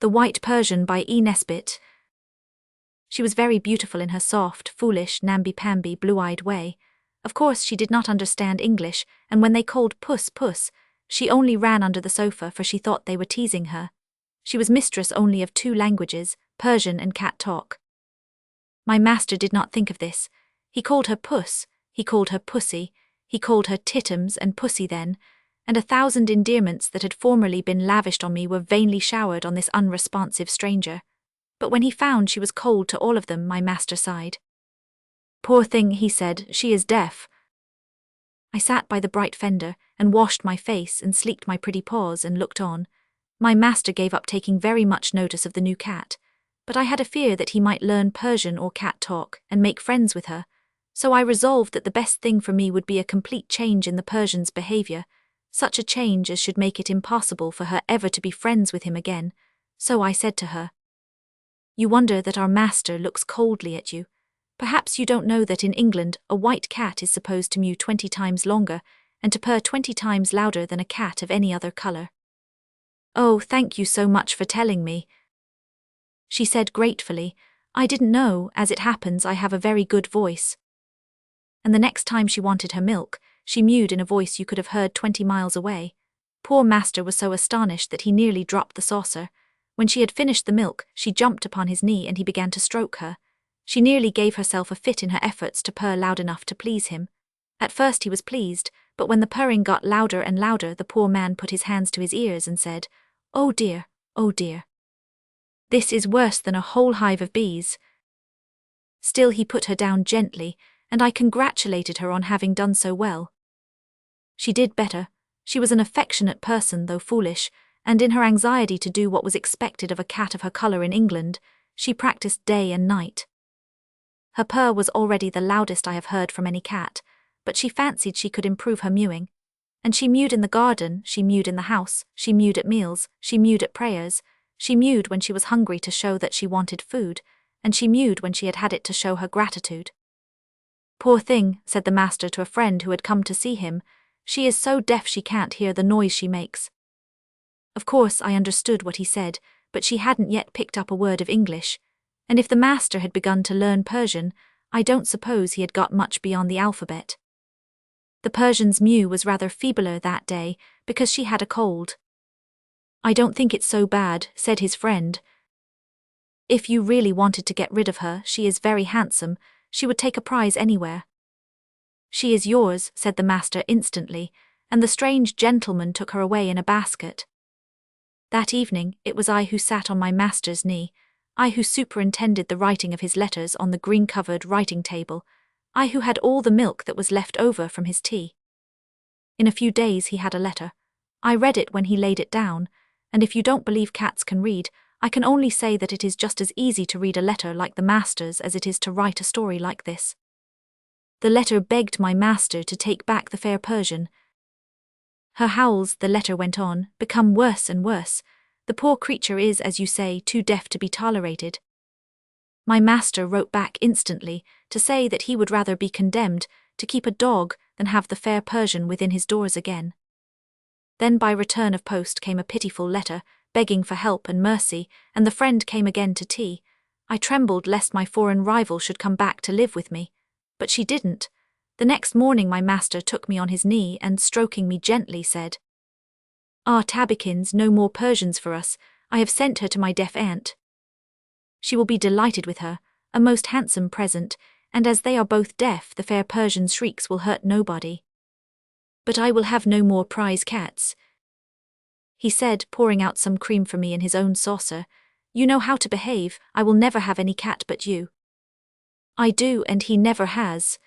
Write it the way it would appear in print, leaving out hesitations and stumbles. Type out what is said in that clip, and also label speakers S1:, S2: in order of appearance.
S1: The White Persian by E Nesbit. She was very beautiful in her soft, foolish, namby-pamby, blue-eyed way. Of course she did not understand English, and when they called Puss, Puss, she only ran under the sofa, for she thought they were teasing her. She was mistress only of 2 languages, Persian and cat talk. My master did not think of this. He called her Puss, he called her Pussy, he called her Tittums and Pussy then, and 1,000 endearments that had formerly been lavished on me were vainly showered on this unresponsive stranger. But when he found she was cold to all of them, my master sighed. "Poor thing," he said, "she is deaf." I sat by the bright fender, and washed my face and sleeked my pretty paws and looked on. My master gave up taking very much notice of the new cat, but I had a fear that he might learn Persian or cat talk and make friends with her, so I resolved that the best thing for me would be a complete change in the Persian's behavior, such a change as should make it impossible for her ever to be friends with him again. So I said to her, "You wonder that our master looks coldly at you. Perhaps you don't know that in England a white cat is supposed to mew 20 times longer and to purr 20 times louder than a cat of any other color." "Oh, thank you so much for telling me," she said gratefully. "I didn't know. As it happens, I have a very good voice." And the next time she wanted her milk, she mewed in a voice you could have heard 20 miles away. Poor master was so astonished that he nearly dropped the saucer. When she had finished the milk, she jumped upon his knee and he began to stroke her. She nearly gave herself a fit in her efforts to purr loud enough to please him. At first he was pleased, but when the purring got louder and louder, the poor man put his hands to his ears and said, "Oh dear, oh dear. This is worse than a whole hive of bees." Still he put her down gently, and I congratulated her on having done so well. She did better. She was an affectionate person, though foolish, and in her anxiety to do what was expected of a cat of her color in England, she practiced day and night. Her purr was already the loudest I have heard from any cat, but she fancied she could improve her mewing. And she mewed in the garden, she mewed in the house, she mewed at meals, she mewed at prayers, she mewed when she was hungry to show that she wanted food, and she mewed when she had had it to show her gratitude. "Poor thing," said the master to a friend who had come to see him, "she is so deaf she can't hear the noise she makes." Of course I understood what he said, but she hadn't yet picked up a word of English, and if the master had begun to learn Persian, I don't suppose he had got much beyond the alphabet. The Persian's mew was rather feebler that day, because she had a cold. "I don't think it's so bad," said his friend. "If you really wanted to get rid of her, she is very handsome, she would take a prize anywhere." "She is yours," said the master instantly, and the strange gentleman took her away in a basket. That evening, it was I who sat on my master's knee, I who superintended the writing of his letters on the green-covered writing table, I who had all the milk that was left over from his tea. In a few days he had a letter. I read it when he laid it down, and if you don't believe cats can read, I can only say that it is just as easy to read a letter like the master's as it is to write a story like this. The letter begged my master to take back the fair Persian. Her howls, the letter went on, become worse and worse. The poor creature is, as you say, too deaf to be tolerated. My master wrote back instantly to say that he would rather be condemned to keep a dog than have the fair Persian within his doors again. Then by return of post came a pitiful letter, begging for help and mercy, and the friend came again to tea. I trembled lest my foreign rival should come back to live with me, but she didn't. The next morning my master took me on his knee and, stroking me gently, said, "Ah, Tabbykins, no more Persians for us. I have sent her to my deaf aunt. She will be delighted with her, a most handsome present, and as they are both deaf, the fair Persian's shrieks will hurt nobody. But I will have no more prize cats," he said, pouring out some cream for me in his own saucer. "You know how to behave. I will never have any cat but you." "I do, and he never has."